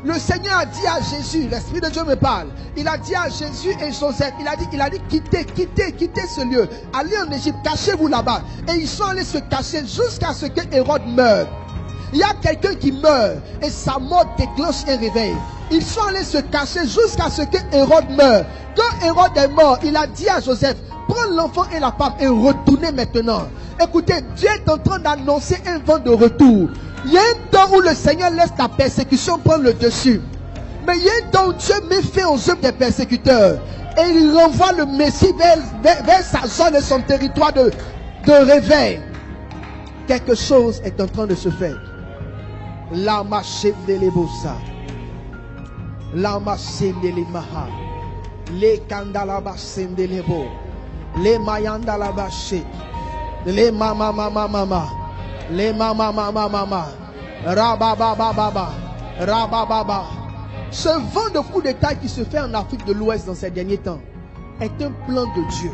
Le Seigneur a dit à Jésus, l'Esprit de Dieu me parle, il a dit à Jésus et Joseph, il a dit quittez ce lieu, allez en Égypte, cachez-vous là-bas. Et ils sont allés se cacher jusqu'à ce que Hérode meure. Il y a quelqu'un qui meurt et sa mort déclenche un réveil. Ils sont allés se cacher jusqu'à ce que Hérode meure. Quand Hérode est mort, il a dit à Joseph, prends l'enfant et la femme et retournez maintenant. Écoutez, Dieu est en train d'annoncer un vent de retour. Il y a un temps où le Seigneur laisse la persécution prendre le dessus. Mais il y a un temps où Dieu met fin aux œuvres des persécuteurs. Et il renvoie le Messie vers sa zone et son territoire de réveil. Quelque chose est en train de se faire. La machine de l'ebosa. La machine de l'emaha. Les kandalabasin de l'ebo. Les mayandalabaché. Les mama mama mama. Les mama mama mama. Rababababa. Rabababa. Ce vent de coup d'état qui se fait en Afrique de l'Ouest dans ces derniers temps est un plan de Dieu.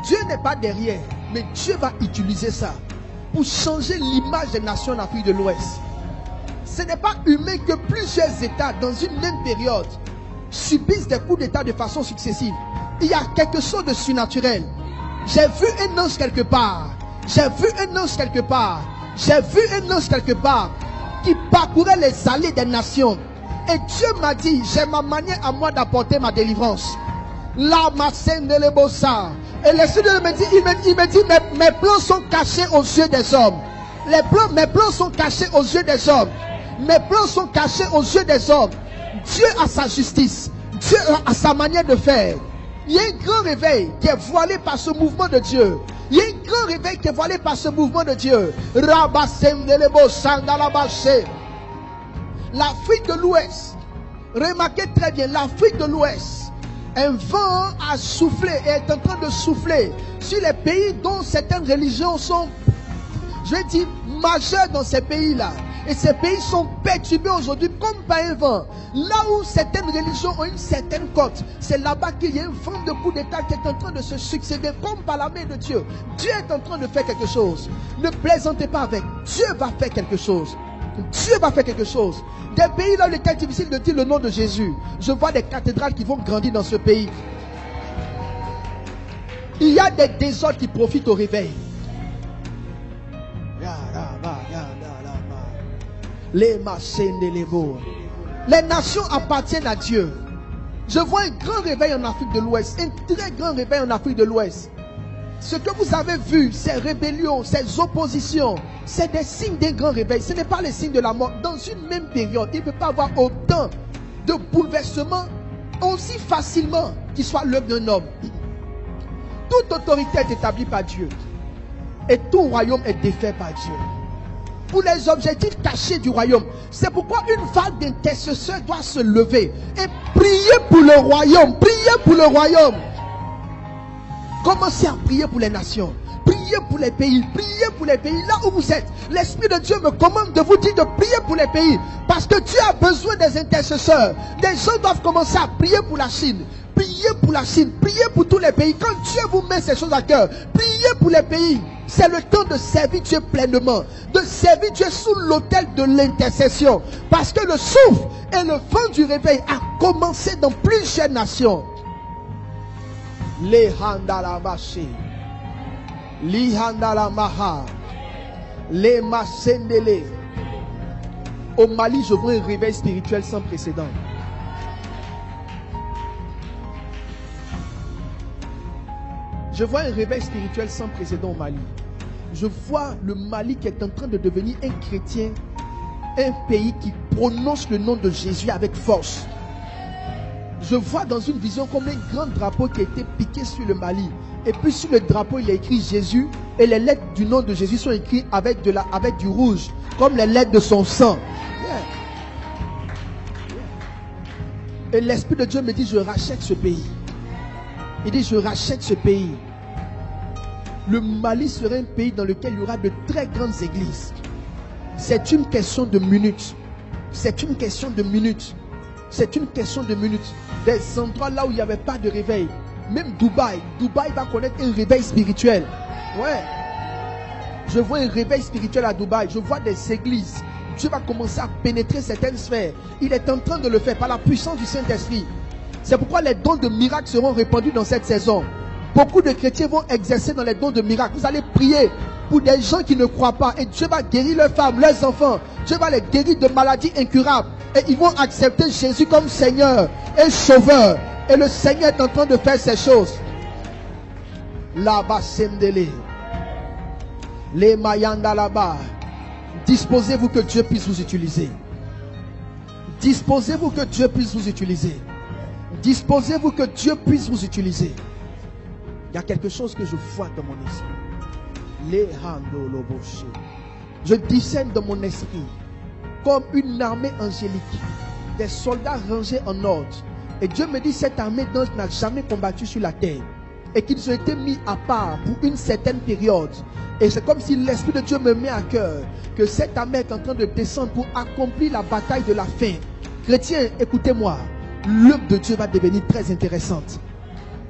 Dieu n'est pas derrière, mais Dieu va utiliser ça pour changer l'image des nations en Afrique de l'Ouest. Ce n'est pas humain que plusieurs États dans une même période subissent des coups d'état de façon successive. Il y a quelque chose de surnaturel. J'ai vu un ange quelque part. J'ai vu un ange quelque part. J'ai vu un ange quelque part qui parcourait les allées des nations. Et Dieu m'a dit, j'ai ma manière à moi d'apporter ma délivrance. La scène de l'ebosa. Et l'Esprit de Dieu me dit, il me dit, mes plans sont cachés aux yeux des hommes. Mes plans sont cachés aux yeux des hommes. Mes plans sont cachés aux yeux des hommes. Dieu a sa justice. Dieu a sa manière de faire. Il y a un grand réveil qui est voilé par ce mouvement de Dieu. Il y a un grand réveil qui est voilé par ce mouvement de Dieu. L'Afrique de l'Ouest, remarquez très bien, l'Afrique de l'Ouest, un vent a soufflé et est en train de souffler sur les pays dont certaines religions sont, je vais dire, majeures dans ces pays-là. Et ces pays sont perturbés aujourd'hui comme par un vent. Là où certaines religions ont une certaine cote, c'est là-bas qu'il y a un vent de coup d'état qui est en train de se succéder comme par la main de Dieu. Dieu est en train de faire quelque chose. Ne plaisantez pas avec. Dieu va faire quelque chose. Dieu va faire quelque chose. Des pays là où il est difficile de dire le nom de Jésus. Je vois des cathédrales qui vont grandir dans ce pays. Il y a des désordres qui profitent au réveil. Les machines de l'Évo. Les nations appartiennent à Dieu. Je vois un grand réveil en Afrique de l'Ouest. Un très grand réveil en Afrique de l'Ouest. Ce que vous avez vu, ces rébellions, ces oppositions, c'est des signes d'un grand réveil. Ce n'est pas les signes de la mort. Dans une même période, il ne peut pas avoir autant de bouleversements aussi facilement qu'il soit l'œuvre d'un homme. Toute autorité est établie par Dieu. Et tout royaume est défait par Dieu. Pour les objectifs cachés du royaume. C'est pourquoi une vague d'intercesseurs doit se lever et prier pour le royaume. Prier pour le royaume. Commencez à prier pour les nations. Priez pour les pays. Priez pour les pays. Là où vous êtes, l'Esprit de Dieu me commande de vous dire de prier pour les pays. Parce que Dieu a besoin des intercesseurs. Des gens doivent commencer à prier pour la Chine. Priez pour la Chine. Priez pour tous les pays. Quand Dieu vous met ces choses à cœur, priez pour les pays. C'est le temps de servir Dieu pleinement. De servir Dieu sous l'autel de l'intercession. Parce que le souffle et le vent du réveil a commencé dans plusieurs nations. Les handala baché, les handala maha, les masendele. Au Mali, je vois un réveil spirituel sans précédent. Je vois un réveil spirituel sans précédent au Mali. Je vois le Mali qui est en train de devenir un chrétien, un pays qui prononce le nom de Jésus avec force. Je vois dans une vision comme un grand drapeau qui a été piqué sur le Mali. Et puis sur le drapeau, il y a écrit Jésus. Et les lettres du nom de Jésus sont écrites avec du rouge, comme les lettres de son sang. Et l'Esprit de Dieu me dit, je rachète ce pays. Il dit, je rachète ce pays. Le Mali serait un pays dans lequel il y aura de très grandes églises. C'est une question de minutes. C'est une question de minutes. C'est une question de minutes. Des endroits là où il n'y avait pas de réveil. Même Dubaï. Dubaï va connaître un réveil spirituel. Ouais. Je vois un réveil spirituel à Dubaï. Je vois des églises Dieu va commencer à pénétrer certaines sphères. Il est en train de le faire par la puissance du Saint-Esprit. C'est pourquoi les dons de miracles seront répandus dans cette saison. Beaucoup de chrétiens vont exercer dans les dons de miracles. Vous allez prier pour des gens qui ne croient pas. Et Dieu va guérir leurs femmes, leurs enfants. Dieu va les guérir de maladies incurables. Et ils vont accepter Jésus comme Seigneur et Sauveur. Et le Seigneur est en train de faire ces choses. Là-bas, Sendele. Les Mayanda là-bas. Disposez-vous que Dieu puisse vous utiliser. Disposez-vous que Dieu puisse vous utiliser. Disposez-vous que Dieu puisse vous utiliser. Il y a quelque chose que je vois dans mon esprit. Je discerne dans mon esprit comme une armée angélique, des soldats rangés en ordre. Et Dieu me dit, cette armée d'anges n'a jamais combattu sur la terre. Et qu'ils ont été mis à part pour une certaine période. Et c'est comme si l'Esprit de Dieu me met à cœur que cette armée est en train de descendre pour accomplir la bataille de la fin. Chrétiens, écoutez-moi. L'œuvre de Dieu va devenir très intéressante.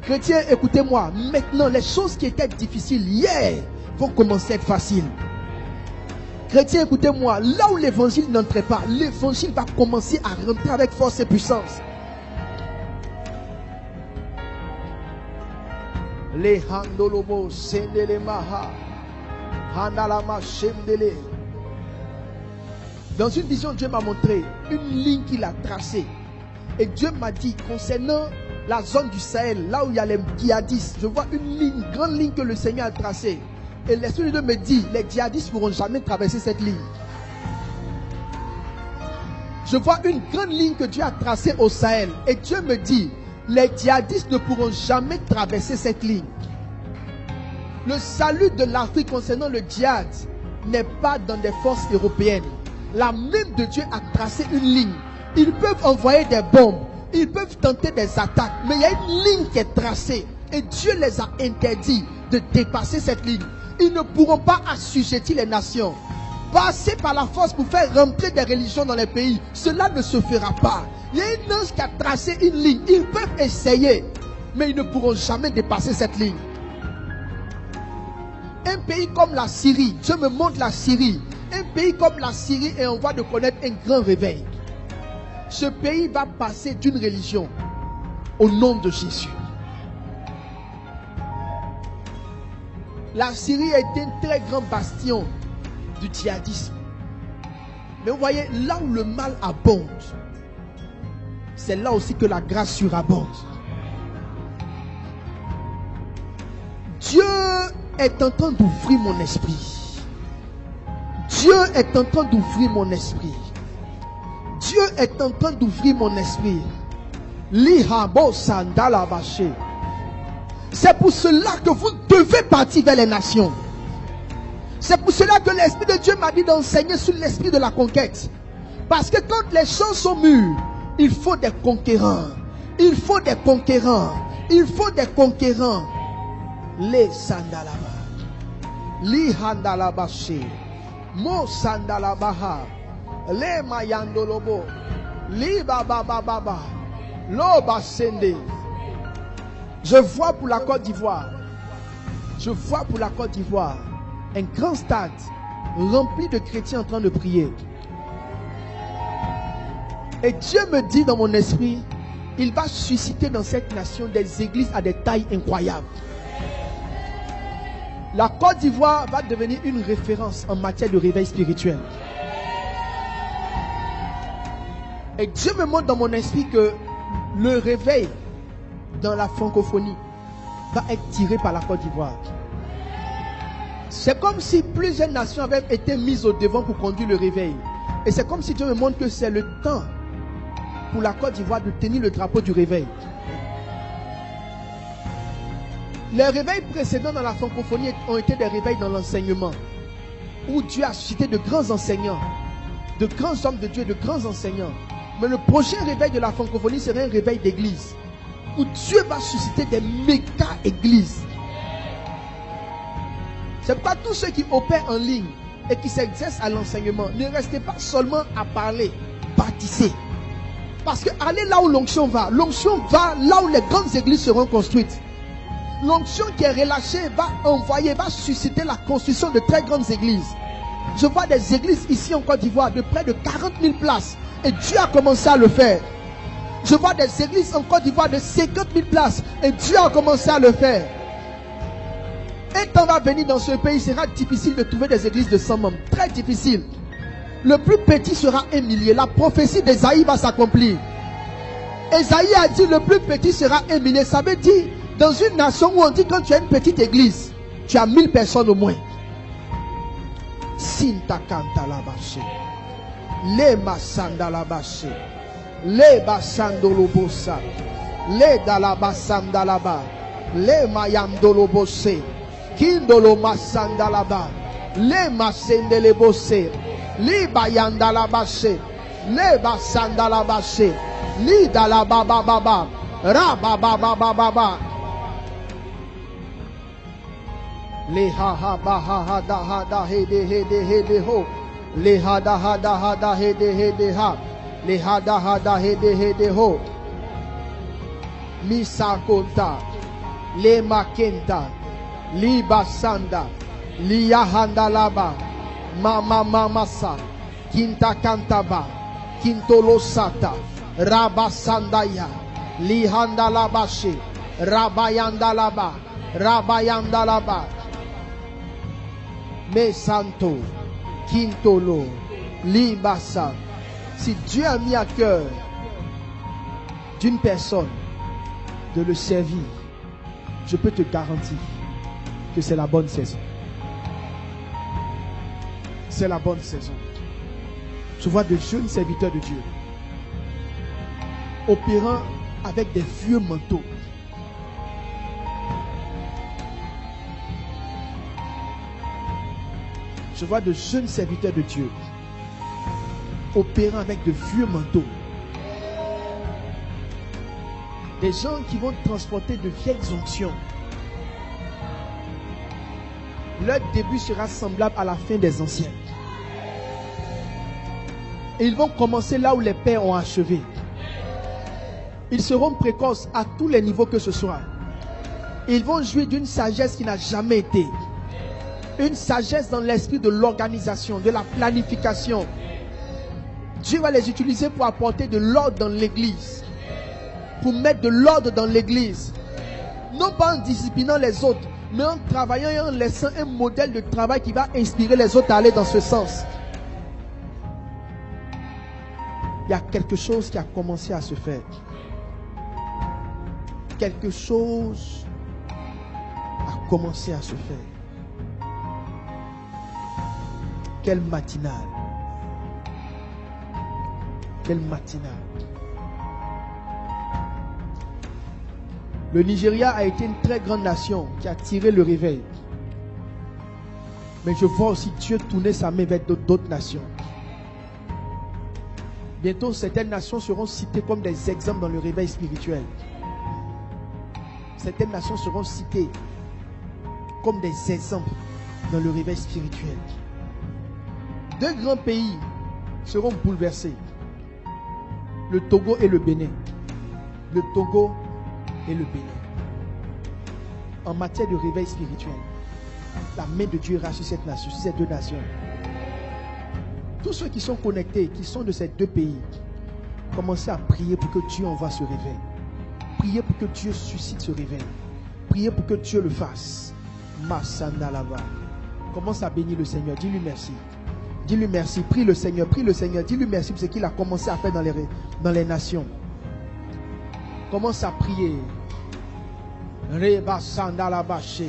Chrétiens, écoutez-moi. Maintenant, les choses qui étaient difficiles hier vont commencer à être faciles. Chrétiens, écoutez-moi. Là où l'évangile n'entrait pas, l'évangile va commencer à rentrer avec force et puissance. Les handolobo sendele maha handalama shemdele. Dans une vision, Dieu m'a montré une ligne qu'il a tracée. Et Dieu m'a dit, concernant la zone du Sahel, là où il y a les djihadistes, je vois une grande ligne que le Seigneur a tracée. Et l'Esprit de Dieu me dit, les djihadistes ne pourront jamais traverser cette ligne. Je vois une grande ligne que Dieu a tracée au Sahel. Et Dieu me dit, les djihadistes ne pourront jamais traverser cette ligne. Le salut de l'Afrique concernant le djihad n'est pas dans des forces européennes. La main de Dieu a tracé une ligne. Ils peuvent envoyer des bombes, ils peuvent tenter des attaques, mais il y a une ligne qui est tracée. Et Dieu les a interdits de dépasser cette ligne. Ils ne pourront pas assujettir les nations. Passer par la force pour faire rentrer des religions dans les pays, cela ne se fera pas. Il y a un ange qui a tracé une ligne. Ils peuvent essayer, mais ils ne pourront jamais dépasser cette ligne. Un pays comme la Syrie, Dieu me montre la Syrie. Un pays comme la Syrie est en voie de connaître un grand réveil. Ce pays va passer d'une religion au nom de Jésus. La Syrie a été un très grand bastion du djihadisme. Mais vous voyez, là où le mal abonde, c'est là aussi que la grâce surabonde. Dieu est en train d'ouvrir mon esprit. Dieu est en train d'ouvrir mon esprit. Dieu est en train d'ouvrir mon esprit. C'est pour cela que vous devez partir vers les nations. C'est pour cela que l'Esprit de Dieu m'a dit d'enseigner sur l'esprit de la conquête. Parce que quand les choses sont mûres, il faut des conquérants. Il faut des conquérants. Il faut des conquérants. Les sandalaba. Li handalabashi. Mo sandalabaha. Les mayandolobo. Li babababa. Loba sende. Je vois pour la Côte d'Ivoire. Je vois pour la Côte d'Ivoire un grand stade rempli de chrétiens en train de prier. Et Dieu me dit dans mon esprit, il va susciter dans cette nation des églises à des tailles incroyables. La Côte d'Ivoire va devenir une référence en matière de réveil spirituel. Et Dieu me montre dans mon esprit que le réveil dans la francophonie va être tiré par la Côte d'Ivoire. C'est comme si plusieurs nations avaient été mises au devant pour conduire le réveil. Et c'est comme si Dieu me montre que c'est le temps pour la Côte d'Ivoire de tenir le drapeau du réveil. Les réveils précédents dans la francophonie ont été des réveils dans l'enseignement, où Dieu a suscité de grands enseignants, de grands hommes de Dieu, de grands enseignants. Mais le prochain réveil de la francophonie serait un réveil d'église, où Dieu va susciter des méga églises. C'est pas tous ceux qui opèrent en ligne et qui s'exercent à l'enseignement. Ne restez pas seulement à parler, bâtissez. Parce que allez là où l'onction va là où les grandes églises seront construites. L'onction qui est relâchée va envoyer, va susciter la construction de très grandes églises. Je vois des églises ici en Côte d'Ivoire de près de 40 000 places. Et Dieu a commencé à le faire. Je vois des églises en Côte d'Ivoire de 50 000 places. Et Dieu a commencé à le faire. Et quand on va venir dans ce pays, il sera difficile de trouver des églises de 100 membres. Très difficile. Le plus petit sera 1 millier. La prophétie d'Ésaïe va s'accomplir. Ésaïe a dit le plus petit sera 1 millier. Ça veut dire, dans une nation où on dit quand tu as une petite église, tu as 1000 personnes au moins. Sinta kanta la bache. Le masanda la bache. Le basando lobosa. Le dalabasanda la ba. Le mayando lobose. Kindolo masanda la ba. Le masende le bose. Li bayanda la bache. Le basanda la bache. Li dalaba baba. Ra baba baba baba. Le ha ha ba ha da he de ho. Le ha da he de ha. Le ha da he de ho. Misa konta. Le makenta. Li basanda. Li yahanda laba. Mama sa. Kinta kantaba. Kintolo sata. Rabasandaya. Li handa labashi. Rabayanda laba. Rabayanda laba. Me santo, quintolo, libasa. Si Dieu a mis à cœur d'une personne de le servir, je peux te garantir que c'est la bonne saison. C'est la bonne saison. Je vois de jeunes serviteurs de Dieu opérant avec des vieux manteaux. Je vois de jeunes serviteurs de Dieu opérant avec de vieux manteaux. Des gens qui vont transporter de vieilles onctions. Leur début sera semblable à la fin des anciens. Et ils vont commencer là où les pères ont achevé. Ils seront précoces à tous les niveaux que ce soit. Ils vont jouir d'une sagesse qui n'a jamais été. Une sagesse dans l'esprit de l'organisation, de la planification. Dieu va les utiliser pour apporter de l'ordre dans l'église. Pour mettre de l'ordre dans l'église. Non pas en disciplinant les autres, mais en travaillant et en laissant un modèle de travail qui va inspirer les autres à aller dans ce sens. Il y a quelque chose qui a commencé à se faire. Quelque chose a commencé à se faire. Quelle matinale. Quelle matinale. Le Nigeria a été une très grande nation qui a tiré le réveil. Mais je vois aussi Dieu tourner sa main vers d'autres nations. Bientôt, certaines nations seront citées comme des exemples dans le réveil spirituel. Certaines nations seront citées comme des exemples dans le réveil spirituel. Deux grands pays seront bouleversés. Le Togo et le Bénin. Le Togo et le Bénin. En matière de réveil spirituel, la main de Dieu ira sur cette nation, sur ces deux nations. Tous ceux qui sont connectés, qui sont de ces deux pays, commencez à prier pour que Dieu envoie ce réveil. Priez pour que Dieu suscite ce réveil. Priez pour que Dieu le fasse. Masanda lava. Commence à bénir le Seigneur. Dis-lui merci. Dis-lui merci. Prie le Seigneur. Prie le Seigneur. Dis-lui merci pour ce qu'il a commencé à faire dans les nations. Commence à prier. Reba sanda lava she.